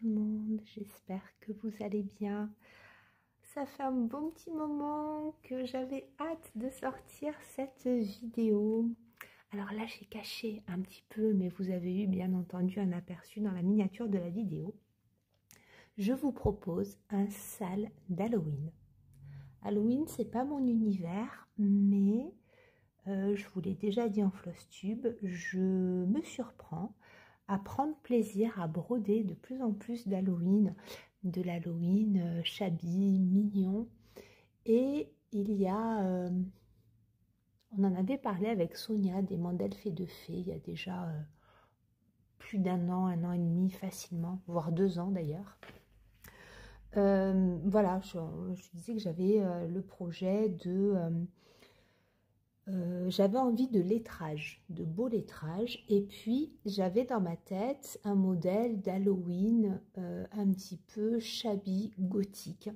tout le monde, j'espère que vous allez bien. Ça fait un bon petit moment que j'avais hâte de sortir cette vidéo. Alors là, j'ai caché un petit peu, mais vous avez eu bien entendu un aperçu dans la miniature de la vidéo. Je vous propose un sale d'Halloween. Halloween, c'est pas mon univers, mais je vous l'ai déjà dit en Flosstube, je me surprends à prendre plaisir à broder de plus en plus d'Halloween, de l'Halloween shabby, mignon. Et il y a, on en avait parlé avec Sonia des Mandelf et de Fées, il y a déjà plus d'un an et demi facilement, voire 2 ans d'ailleurs. Voilà, je disais que j'avais le projet de... j'avais envie de lettrage, de beau lettrage, et puis j'avais dans ma tête un modèle d'Halloween un petit peu shabby, gothique.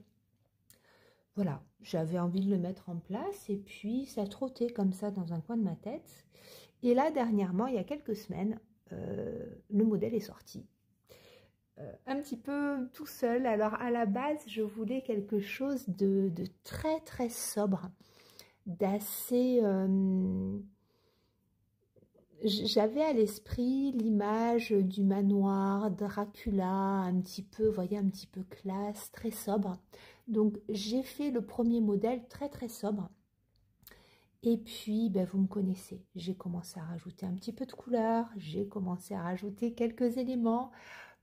Voilà, j'avais envie de le mettre en place, et puis ça trottait comme ça dans un coin de ma tête. Et là, dernièrement, il y a quelques semaines, le modèle est sorti. Un petit peu tout seul. Alors à la base, je voulais quelque chose de très très sobre, d'assez... j'avais à l'esprit l'image du manoir, Dracula, un petit peu, vous voyez, un petit peu classe, très sobre. Donc j'ai fait le premier modèle très très sobre. Et puis, ben, vous me connaissez, j'ai commencé à rajouter un petit peu de couleur, j'ai commencé à rajouter quelques éléments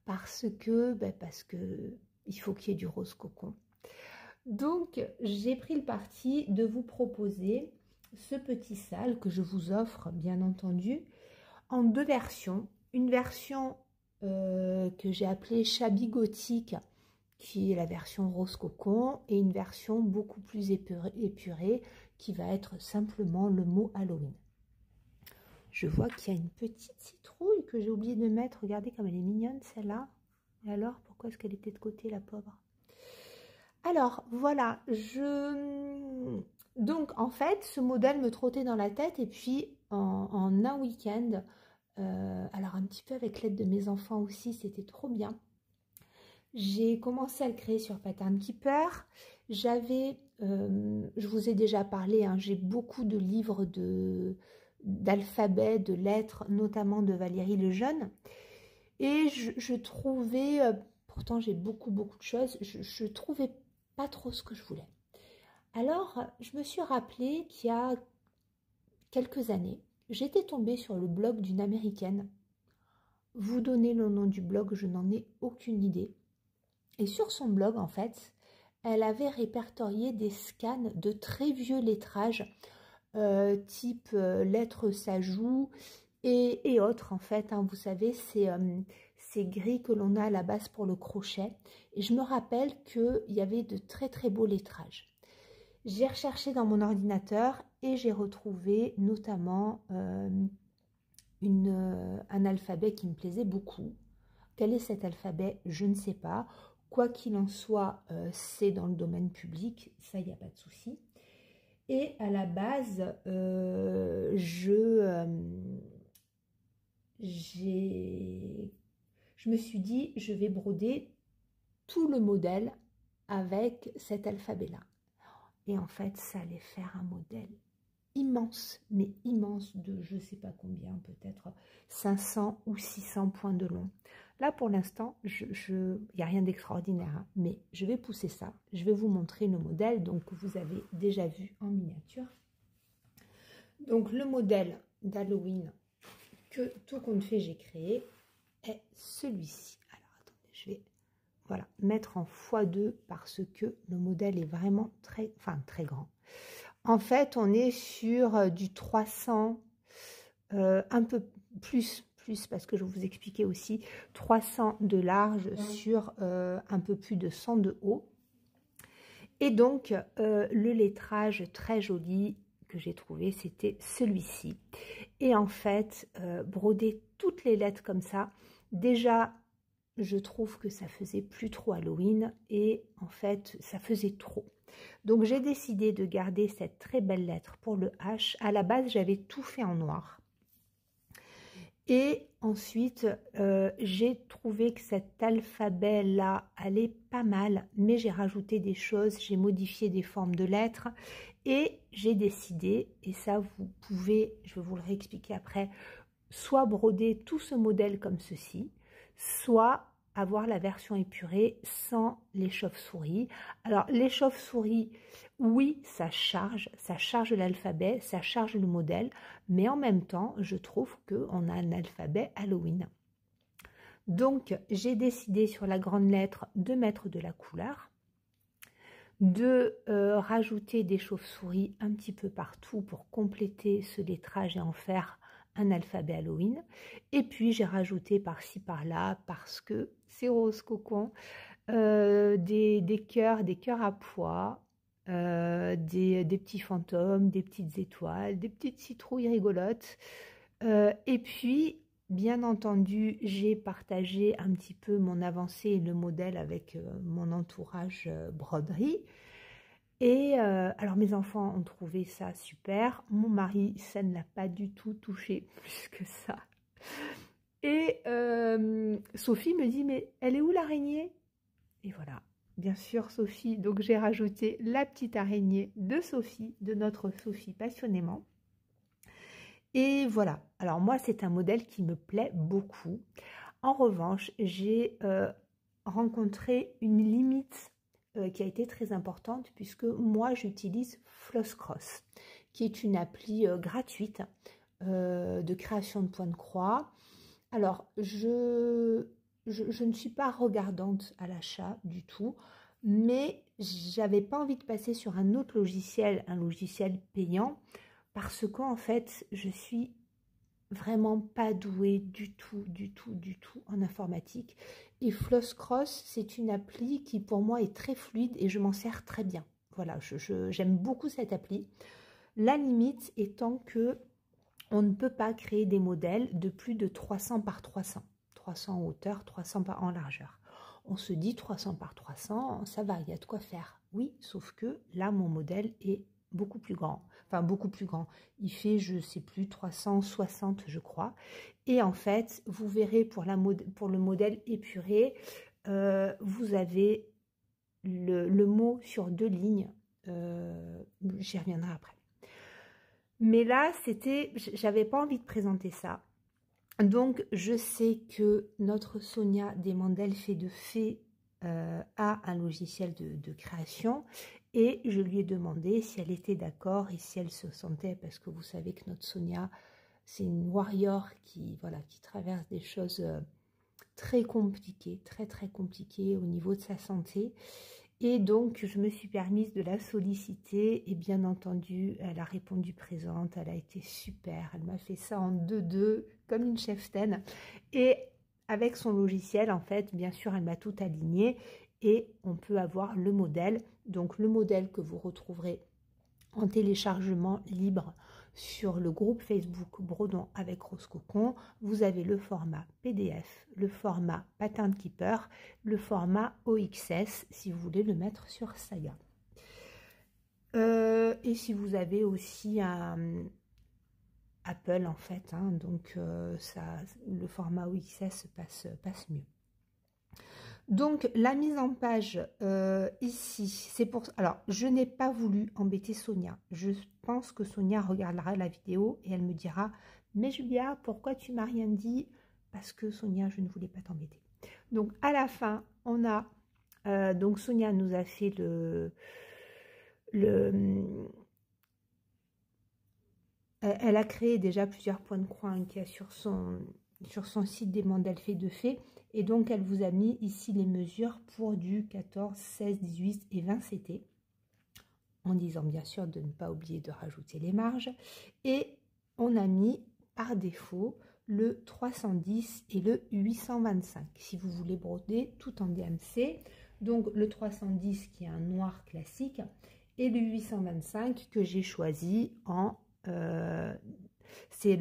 parce que il faut qu'il y ait du rose cocon. Donc, j'ai pris le parti de vous proposer ce petit sale que je vous offre, bien entendu, en 2 versions. Une version que j'ai appelée Shabby Gothique, qui est la version rose cocon, et une version beaucoup plus épurée, qui va être simplement le mot Halloween. Je vois qu'il y a une petite citrouille que j'ai oublié de mettre. Regardez comme elle est mignonne, celle-là. Et alors, pourquoi est-ce qu'elle était de côté, la pauvre ? Alors, voilà, donc, en fait, ce modèle me trottait dans la tête, et puis, en un week-end, alors un petit peu avec l'aide de mes enfants aussi, c'était trop bien. J'ai commencé à le créer sur Pattern Keeper. J'avais, je vous ai déjà parlé, hein, j'ai beaucoup de livres d'alphabet, de lettres, notamment de Valérie Lejeune. Et je trouvais, pourtant j'ai beaucoup de choses, je trouvais pas trop ce que je voulais. Alors, je me suis rappelé qu'il y a quelques années, j'étais tombée sur le blog d'une Américaine. Vous donnez le nom du blog, je n'en ai aucune idée. Et sur son blog, en fait, elle avait répertorié des scans de très vieux lettrages, type lettres Sajou et autres, en fait. Hein, vous savez, ces grilles que l'on a à la base pour le crochet. Et je me rappelle qu'il y avait de très très beaux lettrages. J'ai recherché dans mon ordinateur et j'ai retrouvé notamment un alphabet qui me plaisait beaucoup. Quel est cet alphabet? Je ne sais pas. Quoi qu'il en soit, c'est dans le domaine public, ça, il n'y a pas de souci. Et à la base, je me suis dit, je vais broder tout le modèle avec cet alphabet-là. Et en fait, ça allait faire un modèle immense, mais immense, de je ne sais pas combien, peut-être 500 ou 600 points de long. Là, pour l'instant, il n'y a rien d'extraordinaire, hein, mais je vais pousser ça. Je vais vous montrer le modèle, donc vous avez déjà vu en miniature. Donc, le modèle d'Halloween que tout compte fait j'ai créé est celui-ci. Alors, attendez, je vais mettre en x2 parce que le modèle est vraiment très grand. En fait, on est sur du 300, un peu plus parce que je vais vous expliquer aussi, 300 de large sur un peu plus de 100 de haut. Et donc, le lettrage très joli que j'ai trouvé, c'était celui-ci. Et en fait, broder toutes les lettres comme ça, déjà, je trouve que ça faisait plus trop Halloween et en fait, ça faisait trop. Donc, j'ai décidé de garder cette très belle lettre pour le H. À la base, j'avais tout fait en noir. Et ensuite, j'ai trouvé que cet alphabet-là allait pas mal, mais j'ai rajouté des choses, j'ai modifié des formes de lettres et j'ai décidé, et ça vous pouvez, je vais vous le réexpliquer après, soit broder tout ce modèle comme ceci, soit avoir la version épurée sans les chauves-souris. Alors les chauves-souris, oui, ça charge l'alphabet, ça charge le modèle, mais en même temps, je trouve qu'on a un alphabet Halloween. Donc j'ai décidé sur la grande lettre de mettre de la couleur, de rajouter des chauves-souris un petit peu partout pour compléter ce lettrage et en faire un alphabet Halloween. Et puis j'ai rajouté par-ci par-là, parce que c'est Rose Cocon, des cœurs à pois, des petits fantômes, des petites étoiles, des petites citrouilles rigolotes. Et puis, bien entendu, j'ai partagé un petit peu mon avancée et le modèle avec mon entourage broderie. Et alors mes enfants ont trouvé ça super, mon mari, ça ne l'a pas du tout touché plus que ça. Et Sophie me dit, mais elle est où l'araignée? Et voilà, bien sûr Sophie, donc j'ai rajouté la petite araignée de Sophie, de notre Sophie passionnément. Et voilà, alors moi c'est un modèle qui me plaît beaucoup. En revanche, j'ai rencontré une limite qui a été très importante puisque moi j'utilise Flosscross, qui est une appli gratuite de création de points de croix. Alors, je ne suis pas regardante à l'achat du tout, mais j'avais pas envie de passer sur un autre logiciel, un logiciel payant, parce qu'en fait, je suis vraiment pas douée du tout en informatique. Et Flosscross, c'est une appli qui pour moi est très fluide et je m'en sers très bien. Voilà, j'aime beaucoup cette appli. La limite étant que on ne peut pas créer des modèles de plus de 300 par 300. 300 en hauteur, 300 en largeur. On se dit 300 par 300, ça va, il y a de quoi faire. Oui, sauf que là, mon modèle est beaucoup plus grand. Enfin, beaucoup plus grand. Il fait, je ne sais plus, 360, je crois. Et en fait, vous verrez pour le modèle épuré, vous avez le mot sur 2 lignes. J'y reviendrai après. Mais là, j'avais pas envie de présenter ça. Donc, je sais que notre Sonia des Mandel Fées de Fées a un logiciel de création et je lui ai demandé si elle était d'accord et si elle se sentait, parce que vous savez que notre Sonia, c'est une warrior qui traverse des choses très compliquées, très compliquées au niveau de sa santé. Et donc, je me suis permise de la solliciter et bien entendu, elle a répondu présente, elle a été super, elle m'a fait ça en 2-2, comme une cheftaine. Et avec son logiciel, en fait, bien sûr, elle m'a tout aligné et on peut avoir le modèle. Donc, le modèle que vous retrouverez en téléchargement libre sur le groupe Facebook Brodons avec Rose Cocon. Vous avez le format PDF, le format Pattern Keeper, le format OXS si vous voulez le mettre sur Saga. Et si vous avez aussi un Apple en fait, hein, donc le format OXS passe mieux. Donc, la mise en page ici, c'est pour... Alors, je n'ai pas voulu embêter Sonia. Je pense que Sonia regardera la vidéo et elle me dira « Mais Julia, pourquoi tu m'as rien dit ?» Parce que Sonia, je ne voulais pas t'embêter. Donc, à la fin, on a... donc, Sonia nous a fait elle a créé déjà plusieurs points de croix qu'il y a sur son site des Mandel Fées de Fées. Et donc, elle vous a mis ici les mesures pour du 14, 16, 18 et 20 CT. En disant bien sûr de ne pas oublier de rajouter les marges. Et on a mis par défaut le 310 et le 825. Si vous voulez broder tout en DMC. Donc, le 310 qui est un noir classique. Et le 825 que j'ai choisi en... c'est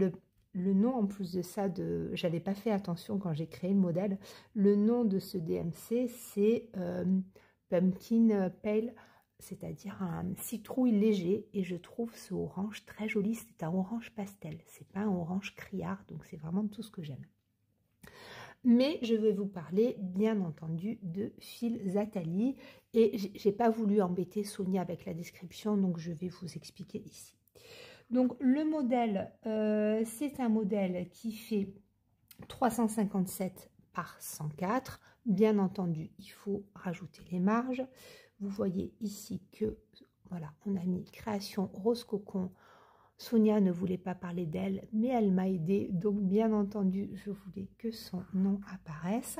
le nom en plus de ça, j'avais pas fait attention quand j'ai créé le modèle, le nom de ce DMC c'est Pumpkin Pale c'est-à-dire un citrouille léger, et je trouve ce orange très joli. C'est un orange pastel, c'est pas un orange criard, donc c'est vraiment tout ce que j'aime. Mais je vais vous parler bien entendu de fil Zatali, et j'ai pas voulu embêter Sonia avec la description, donc je vais vous expliquer ici. Donc le modèle, c'est un modèle qui fait 357 par 104. Bien entendu, il faut rajouter les marges. Vous voyez ici que, voilà, on a mis création rose cocon. Sonia ne voulait pas parler d'elle, mais elle m'a aidé. Donc, bien entendu, je voulais que son nom apparaisse.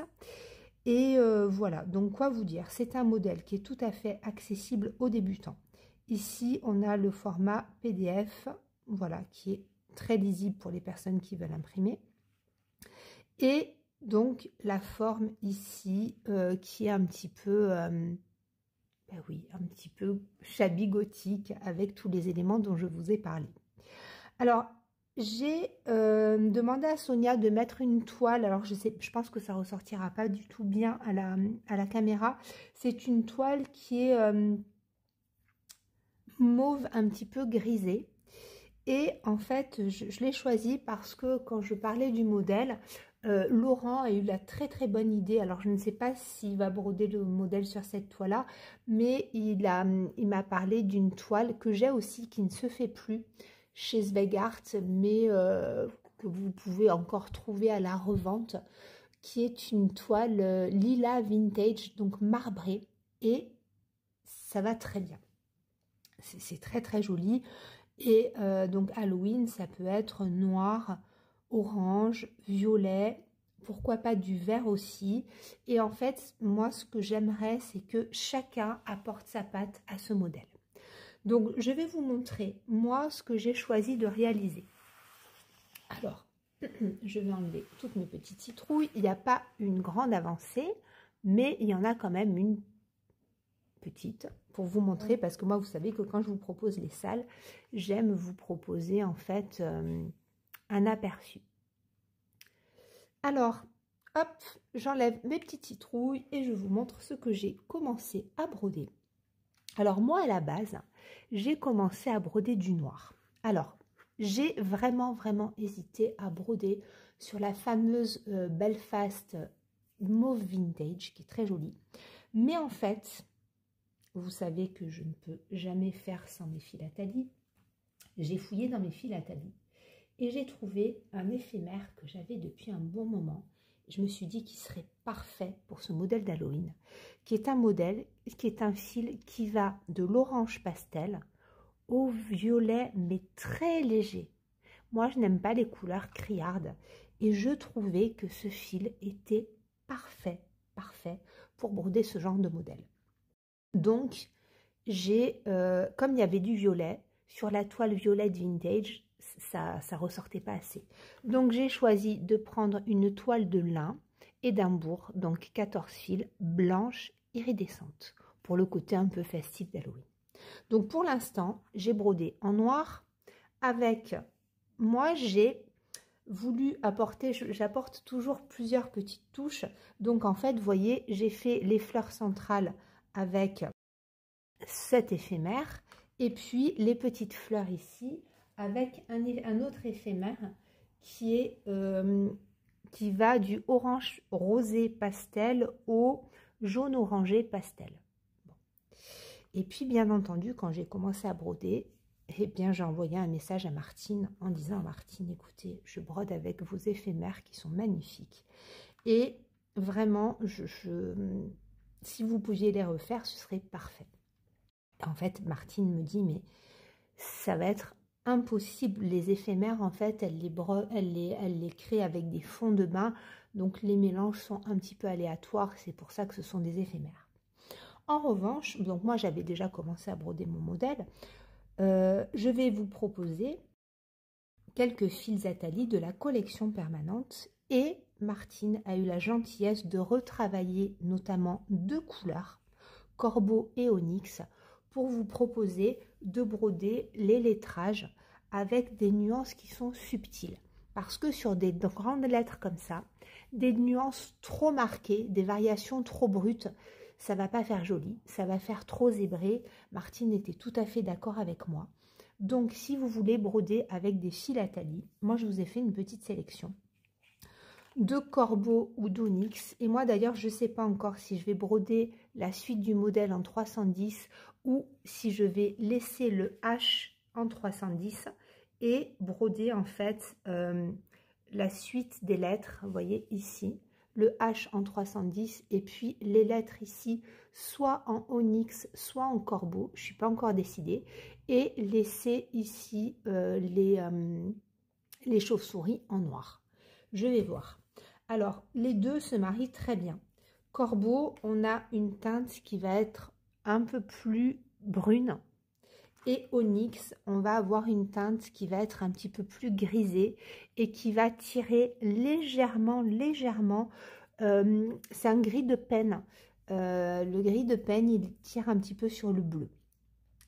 Et voilà, donc quoi vous dire? C'est un modèle qui est tout à fait accessible aux débutants. Ici, on a le format PDF, voilà, qui est très lisible pour les personnes qui veulent imprimer. Et donc, la forme ici, qui est un petit peu, ben oui, un petit peu shabby gothique, avec tous les éléments dont je vous ai parlé. Alors, j'ai demandé à Sonia de mettre une toile. Alors, je pense que ça ressortira pas du tout bien à la caméra. C'est une toile qui est mauve, un petit peu grisée. Et en fait, je l'ai choisie parce que quand je parlais du modèle, Laurent a eu la très bonne idée. Alors, je ne sais pas s'il va broder le modèle sur cette toile-là, mais il m'a parlé d'une toile que j'ai aussi, qui ne se fait plus chez Zweigart, mais que vous pouvez encore trouver à la revente, qui est une toile lilas vintage, donc marbrée, et ça va très bien. C'est très joli. Et donc Halloween, ça peut être noir, orange, violet, pourquoi pas du vert aussi. Et en fait, moi, ce que j'aimerais, c'est que chacun apporte sa patte à ce modèle. Donc, je vais vous montrer, moi, ce que j'ai choisi de réaliser. Alors, je vais enlever toutes mes petites citrouilles. Il n'y a pas une grande avancée, mais il y en a quand même une petite pour vous montrer, parce que moi, vous savez que quand je vous propose les salles, j'aime vous proposer en fait un aperçu. Alors, hop, j'enlève mes petites citrouilles et je vous montre ce que j'ai commencé à broder. Alors moi, à la base, j'ai commencé à broder du noir. Alors, j'ai vraiment hésité à broder sur la fameuse Belfast Mauve Vintage, qui est très jolie. Mais en fait, vous savez que je ne peux jamais faire sans mes philatalies. J'ai fouillé dans mes philatalies et j'ai trouvé un éphémère que j'avais depuis un bon moment. Je me suis dit qu'il serait parfait pour ce modèle d'Halloween, qui est un modèle, qui est un fil qui va de l'orange pastel au violet, mais très léger. Moi, je n'aime pas les couleurs criardes et je trouvais que ce fil était parfait pour broder ce genre de modèle. Donc, j'ai, comme il y avait du violet, sur la toile violette vintage, ça ressortait pas assez. Donc, j'ai choisi de prendre une toile de lin Édimbourg, donc 14 fils, blanche, iridescente, pour le côté un peu festif d'Halloween. Donc, pour l'instant, j'ai brodé en noir avec, moi, j'ai voulu apporter, j'apporte toujours plusieurs petites touches. Donc, en fait, vous voyez, j'ai fait les fleurs centrales avec cet éphémère et puis les petites fleurs ici avec un autre éphémère qui est qui va du orange rosé pastel au jaune orangé pastel. Bon. Et puis bien entendu, quand j'ai commencé à broder, eh bien j'ai envoyé un message à Martine en disant à Martine, écoutez, je brode avec vos éphémères qui sont magnifiques et vraiment si vous pouviez les refaire, ce serait parfait. En fait, Martine me dit, mais ça va être impossible. Les éphémères, en fait, elle les crée avec des fonds de bain. Donc, les mélanges sont un petit peu aléatoires. C'est pour ça que ce sont des éphémères. En revanche, donc moi, j'avais déjà commencé à broder mon modèle. Je vais vous proposer quelques fils Zatali de la collection permanente. Et Martine a eu la gentillesse de retravailler notamment 2 couleurs, corbeau et onyx, pour vous proposer de broder les lettrages avec des nuances qui sont subtiles. Parce que sur des grandes lettres comme ça, des nuances trop marquées, des variations trop brutes, ça va pas faire joli, ça va faire trop zébré. Martine était tout à fait d'accord avec moi. Donc, si vous voulez broder avec des philatalies, moi, je vous ai fait une petite sélection de corbeau ou d'onyx. Et moi, d'ailleurs, je ne sais pas encore si je vais broder la suite du modèle en 310 ou si je vais laisser le H en 310 et broder, en fait, la suite des lettres. Vous voyez ici, le H en 310 et puis les lettres ici, soit en onyx, soit en corbeau. Je ne suis pas encore décidée. Et laisser ici les chauves-souris en noir. Je vais voir. Alors, les deux se marient très bien. Corbeau, on a une teinte qui va être un peu plus brune. Et onyx, on va avoir une teinte qui va être un petit peu plus grisée et qui va tirer légèrement. C'est un gris de peine. Le gris de peine, il tire un petit peu sur le bleu.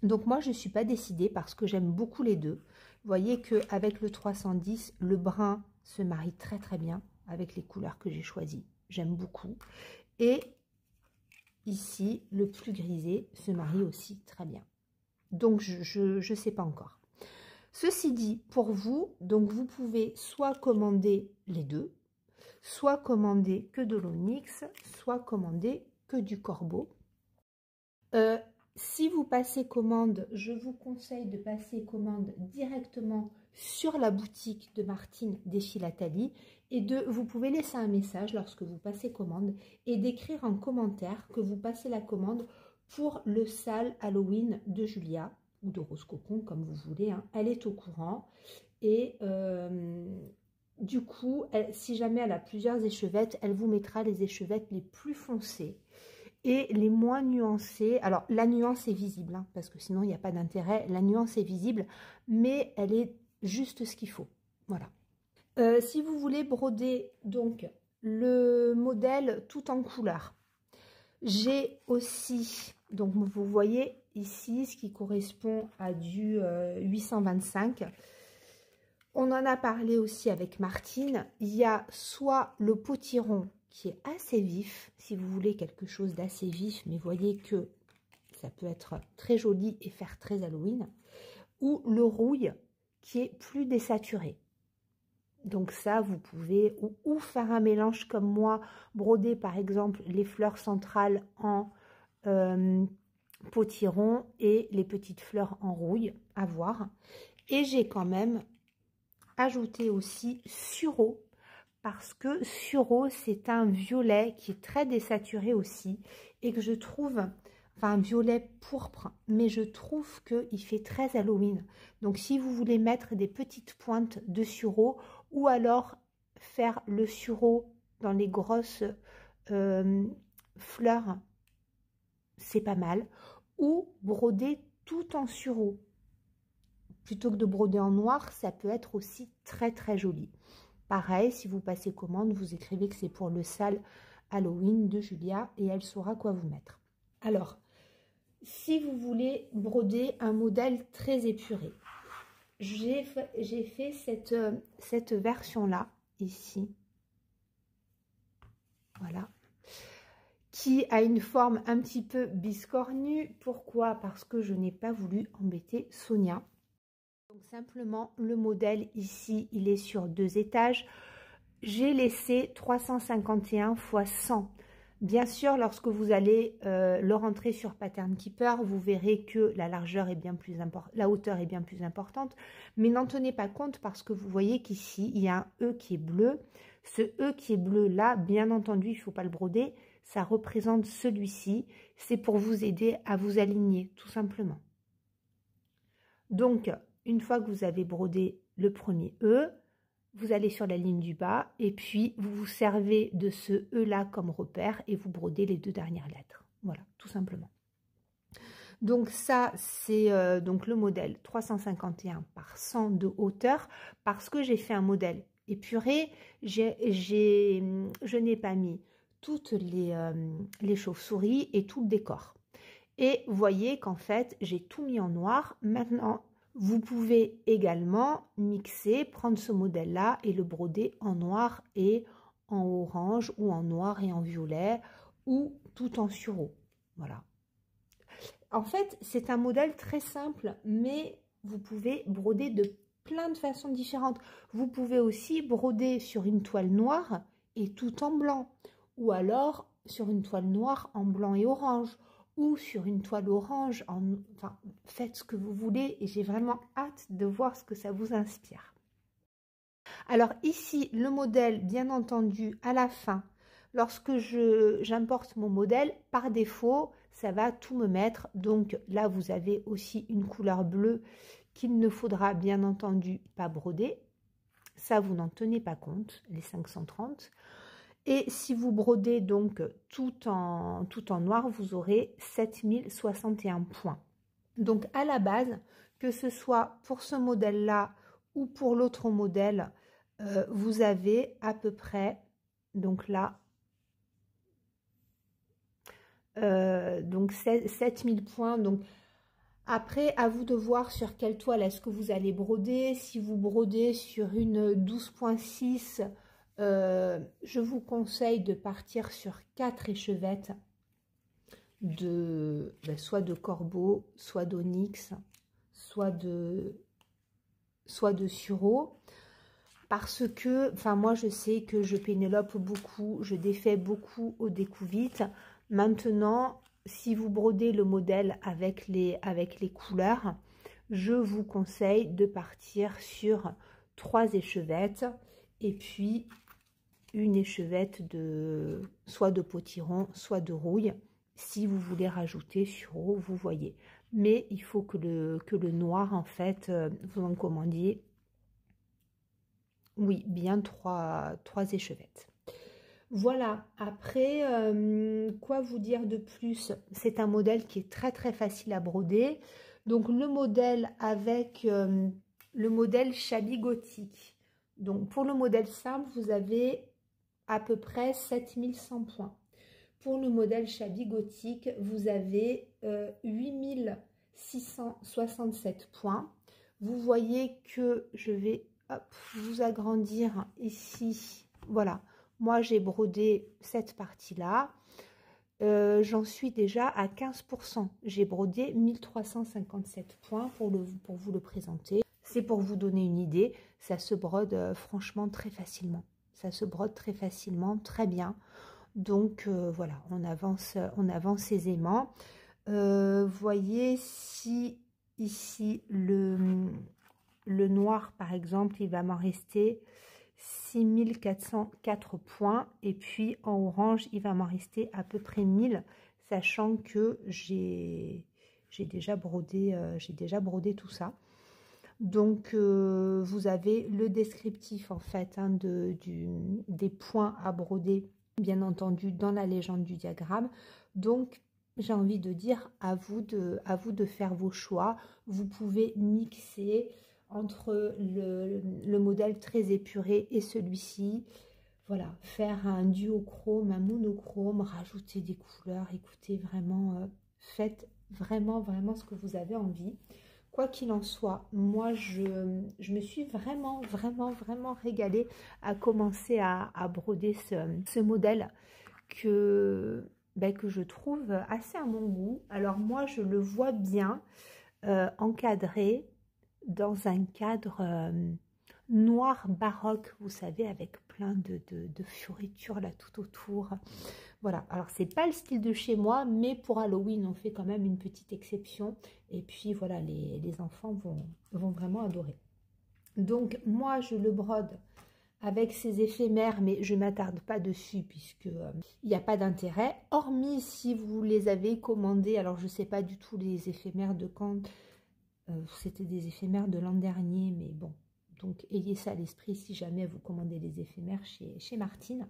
Donc moi, je ne suis pas décidée parce que j'aime beaucoup les deux. Vous voyez qu'avec le 310, le brun se marie très très bien avec les couleurs que j'ai choisies. J'aime beaucoup. Et ici, le plus grisé se marie aussi très bien. Donc, je ne sais pas encore. Ceci dit, pour vous, donc vous pouvez soit commander les deux, soit commander que de l'onyx, soit commander que du corbeau. Si vous passez commande, je vous conseille de passer commande directement sur la boutique de Martine des Philatalies et vous pouvez laisser un message lorsque vous passez commande et d'écrire en commentaire que vous passez la commande pour le sale Halloween de Julia ou de Rose Cocon comme vous voulez, hein. Elle est au courant et du coup, si jamais elle a plusieurs échevettes, elle vous mettra les échevettes les plus foncées et les moins nuancées. Alors, la nuance est visible, hein, parce que sinon, il n'y a pas d'intérêt. La nuance est visible, mais elle est juste ce qu'il faut. Voilà. Si vous voulez broder, donc, le modèle tout en couleur, j'ai aussi, donc, vous voyez ici, ce qui correspond à du 825. On en a parlé aussi avec Martine. Il y a soit le potiron qui est assez vif, si vous voulez quelque chose d'assez vif, mais voyez que ça peut être très joli et faire très Halloween, ou le rouille qui est plus désaturé. Donc ça, vous pouvez ou faire un mélange comme moi, broder par exemple les fleurs centrales en potiron et les petites fleurs en rouille, à voir. Et j'ai quand même ajouté aussi sureau, parce que sureau, c'est un violet qui est très désaturé aussi et que je trouve, enfin un violet pourpre, mais je trouve qu'il fait très Halloween. Donc si vous voulez mettre des petites pointes de sureau ou alors faire le sureau dans les grosses fleurs, c'est pas mal. Ou broder tout en sureau. Plutôt que de broder en noir, ça peut être aussi très très joli. Pareil, si vous passez commande, vous écrivez que c'est pour le sale Halloween de Julia et elle saura quoi vous mettre. Alors, si vous voulez broder un modèle très épuré, j'ai fait cette version-là, ici. Voilà. Qui a une forme un petit peu biscornue. Pourquoi? Parce que je n'ai pas voulu embêter Sonia. Donc simplement, le modèle ici, il est sur 2 étages. J'ai laissé 351 x 100. Bien sûr, lorsque vous allez le rentrer sur Pattern Keeper, vous verrez que la largeur est bien plus importante, la hauteur est bien plus importante. Mais n'en tenez pas compte parce que vous voyez qu'ici, il y a un E qui est bleu. Ce E qui est bleu là, bien entendu, il ne faut pas le broder. Ça représente celui-ci. C'est pour vous aider à vous aligner, tout simplement. Donc, une fois que vous avez brodé le premier E, vous allez sur la ligne du bas et puis vous vous servez de ce E là comme repère et vous brodez les 2 dernières lettres. Voilà, tout simplement. Donc ça, c'est donc le modèle 351 par 100 de hauteur parce que j'ai fait un modèle épuré. Je n'ai pas mis toutes les chauves-souris et tout le décor. Et vous voyez qu'en fait, j'ai tout mis en noir. Maintenant, vous pouvez également mixer, prendre ce modèle-là et le broder en noir et en orange ou en noir et en violet ou tout en sureau. Voilà. En fait, c'est un modèle très simple, mais vous pouvez broder de plein de façons différentes. Vous pouvez aussi broder sur une toile noire et tout en blanc. Ou alors sur une toile noire en blanc et orange. Ou sur une toile orange. Enfin, faites ce que vous voulez et j'ai vraiment hâte de voir ce que ça vous inspire. Alors ici, le modèle, bien entendu, à la fin, lorsque j'importe mon modèle, par défaut, ça va tout me mettre. Donc là, vous avez aussi une couleur bleue qu'il ne faudra bien entendu pas broder. Ça, vous n'en tenez pas compte, les 530. Et si vous brodez donc tout en noir, vous aurez 7061 points. Donc à la base, que ce soit pour ce modèle-là ou pour l'autre modèle, vous avez à peu près, donc là, donc 7000 points. Donc après, à vous de voir sur quelle toile est-ce que vous allez broder. Si vous brodez sur une 12.6, je vous conseille de partir sur 4 échevettes soit de corbeau, soit d'onyx, soit de sureau. Parce que, enfin moi je sais que je pénélope beaucoup, je défais beaucoup au découvite. Maintenant, si vous brodez le modèle avec les couleurs, je vous conseille de partir sur 3 échevettes et puis une échevette soit de potiron, soit de rouille. Si vous voulez rajouter sureau, vous voyez. Mais il faut que le noir, en fait, vous en commandiez. Oui, bien 3 échevettes. Voilà, après, quoi vous dire de plus? C'est un modèle qui est très très facile à broder. Donc le modèle avec le modèle Shabby Gothique. Donc pour le modèle simple, vous avez à peu près 7100 points. Pour le modèle Shabby Gothique, vous avez 8667 points. Vous voyez que je vais vous agrandir ici. Voilà, moi j'ai brodé cette partie-là. J'en suis déjà à 15%. J'ai brodé 1357 points pour vous le présenter. C'est pour vous donner une idée. Ça se brode franchement très facilement. Ça se brode très facilement, très bien. Donc voilà, on avance aisément. Voyez si ici le noir par exemple, il va m'en rester 6404 points et puis en orange, il va m'en rester à peu près 1000, sachant que j'ai déjà brodé tout ça. Donc vous avez le descriptif en fait hein, des points à broder, bien entendu dans la légende du diagramme. Donc j'ai envie de dire à vous de faire vos choix. Vous pouvez mixer entre le modèle très épuré et celui-ci. Voilà, faire un duochrome, un monochrome, rajouter des couleurs. Écoutez, vraiment, faites vraiment ce que vous avez envie. Quoi qu'il en soit, moi, je me suis vraiment régalée à commencer à broder ce modèle que je trouve assez à mon goût. Alors moi, je le vois bien encadré dans un cadre noir baroque, vous savez, avec plein de fioritures là tout autour. Voilà, alors c'est pas le style de chez moi, mais pour Halloween, on fait quand même une petite exception. Et puis voilà, les enfants vont vraiment adorer. Donc moi, je le brode avec ces éphémères, mais je ne m'attarde pas dessus puisque il n'y a pas d'intérêt. Hormis si vous les avez commandés, alors je ne sais pas du tout les éphémères de quand, c'était des éphémères de l'an dernier, mais bon. Donc ayez ça à l'esprit si jamais vous commandez les éphémères chez Martine.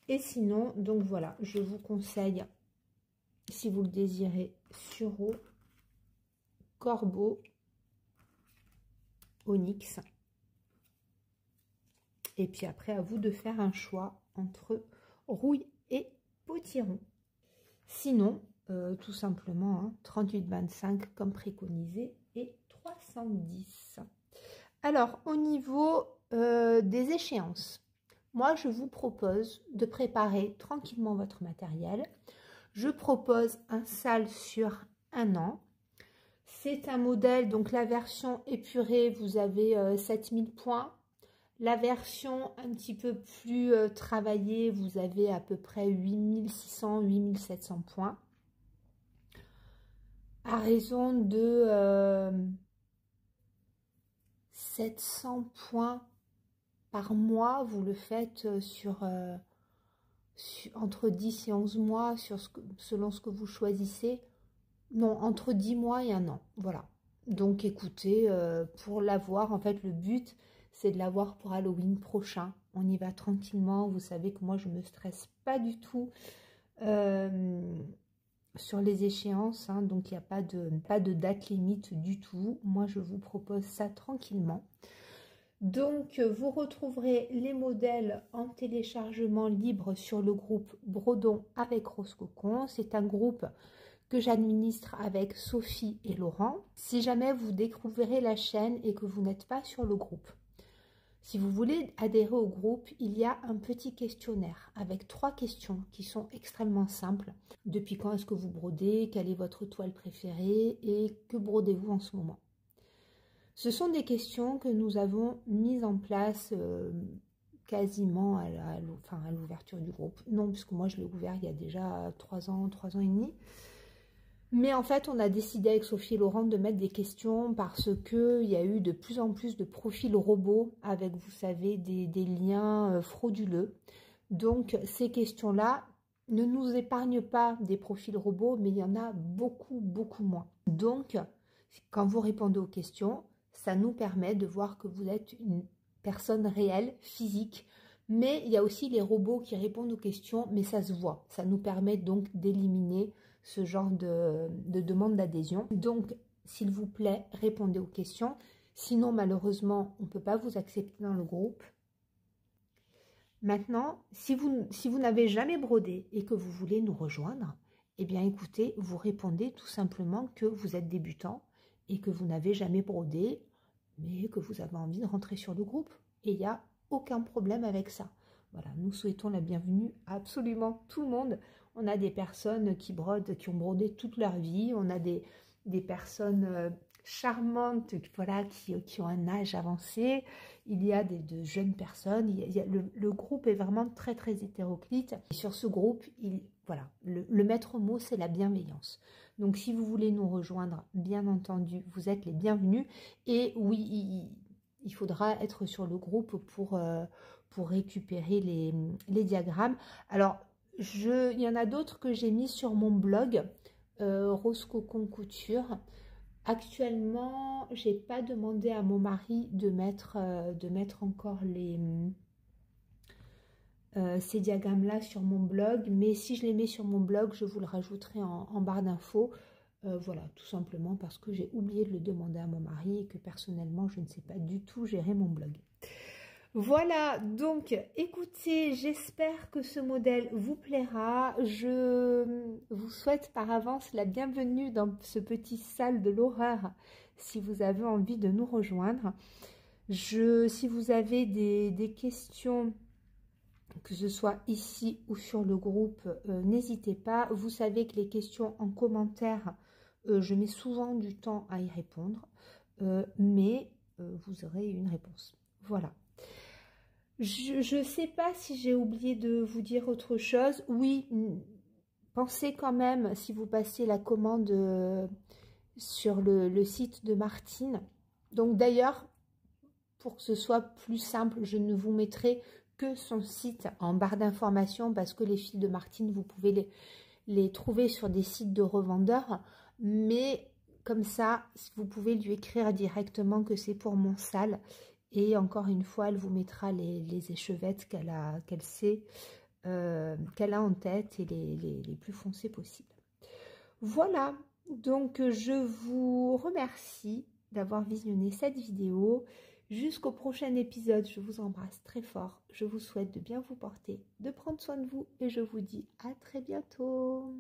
Et sinon, donc voilà, je vous conseille, si vous le désirez, sureau, corbeau, onyx. Et puis après, à vous de faire un choix entre rouille et potiron. Sinon, tout simplement, hein, 38,25 comme préconisé et 310. Alors, au niveau des échéances, moi, je vous propose de préparer tranquillement votre matériel. Je propose un sale sur 1 an. C'est un modèle, donc la version épurée, vous avez 7000 points. La version un petit peu plus travaillée, vous avez à peu près 8600, 8700 points. À raison de 700 points par mois, vous le faites entre 10 et 11 mois, selon ce que vous choisissez. Non, entre 10 mois et 1 an, voilà. Donc écoutez, pour l'avoir, en fait, le but, c'est de l'avoir pour Halloween prochain. On y va tranquillement, vous savez que moi, je ne me stresse pas du tout sur les échéances, hein, donc il n'y a pas de date limite du tout. Moi, je vous propose ça tranquillement. Donc, vous retrouverez les modèles en téléchargement libre sur le groupe Brodons avec Rose Cocon. C'est un groupe que j'administre avec Sophie et Laurent. Si jamais vous découvrirez la chaîne et que vous n'êtes pas sur le groupe, si vous voulez adhérer au groupe, il y a un petit questionnaire avec 3 questions qui sont extrêmement simples. Depuis quand est-ce que vous brodez? Quelle est votre toile préférée? Et que brodez-vous en ce moment? Ce sont des questions que nous avons mises en place quasiment à l'ouverture du groupe. Non, puisque moi je l'ai ouvert il y a déjà 3 ans et demi. Mais en fait, on a décidé avec Sophie et Laurent de mettre des questions parce qu'il y a eu de plus en plus de profils robots avec, vous savez, des liens frauduleux. Donc, ces questions-là ne nous épargnent pas des profils robots, mais il y en a beaucoup, beaucoup moins. Donc, quand vous répondez aux questions, ça nous permet de voir que vous êtes une personne réelle, physique. Mais il y a aussi les robots qui répondent aux questions, mais ça se voit. Ça nous permet donc d'éliminer ce genre de demande d'adhésion. Donc, s'il vous plaît, répondez aux questions. Sinon, malheureusement, on ne peut pas vous accepter dans le groupe. Maintenant, si vous n'avez jamais brodé et que vous voulez nous rejoindre, eh bien, écoutez, vous répondez tout simplement que vous êtes débutant et que vous n'avez jamais brodé, mais que vous avez envie de rentrer sur le groupe. Et il n'y a aucun problème avec ça. Voilà, nous souhaitons la bienvenue à absolument tout le monde. On a des personnes qui brodent, qui ont brodé toute leur vie. On a des personnes charmantes, voilà, qui ont un âge avancé. Il y a de jeunes personnes. Le groupe est vraiment très, très hétéroclite. Et sur ce groupe, voilà, le maître mot, c'est la bienveillance. Donc, si vous voulez nous rejoindre, bien entendu, vous êtes les bienvenus. Et oui, il faudra être sur le groupe pour récupérer les diagrammes. Alors, il y en a d'autres que j'ai mis sur mon blog, Rose Cocon Couture. Actuellement, j'ai pas demandé à mon mari de mettre encore ces diagrammes-là sur mon blog. Mais si je les mets sur mon blog, je vous le rajouterai en barre d'infos. Voilà, tout simplement parce que j'ai oublié de le demander à mon mari et que personnellement, je ne sais pas du tout gérer mon blog. Voilà, donc écoutez, j'espère que ce modèle vous plaira. Je vous souhaite par avance la bienvenue dans ce petit salle de l'horreur si vous avez envie de nous rejoindre. Si vous avez des questions, que ce soit ici ou sur le groupe, n'hésitez pas. Vous savez que les questions en commentaire, je mets souvent du temps à y répondre, mais vous aurez une réponse. Voilà. Je ne sais pas si j'ai oublié de vous dire autre chose. Oui, pensez quand même, si vous passez la commande sur le site de Martine. Donc d'ailleurs, pour que ce soit plus simple, je ne vous mettrai que son site en barre d'informations parce que les fils de Martine, vous pouvez les trouver sur des sites de revendeurs. Mais comme ça, vous pouvez lui écrire directement que c'est pour mon salle. Et encore une fois, elle vous mettra les échevettes qu'elle sait, qu'elle a en tête et les plus foncées possibles. Voilà, donc je vous remercie d'avoir visionné cette vidéo. Jusqu'au prochain épisode, je vous embrasse très fort. Je vous souhaite de bien vous porter, de prendre soin de vous et je vous dis à très bientôt.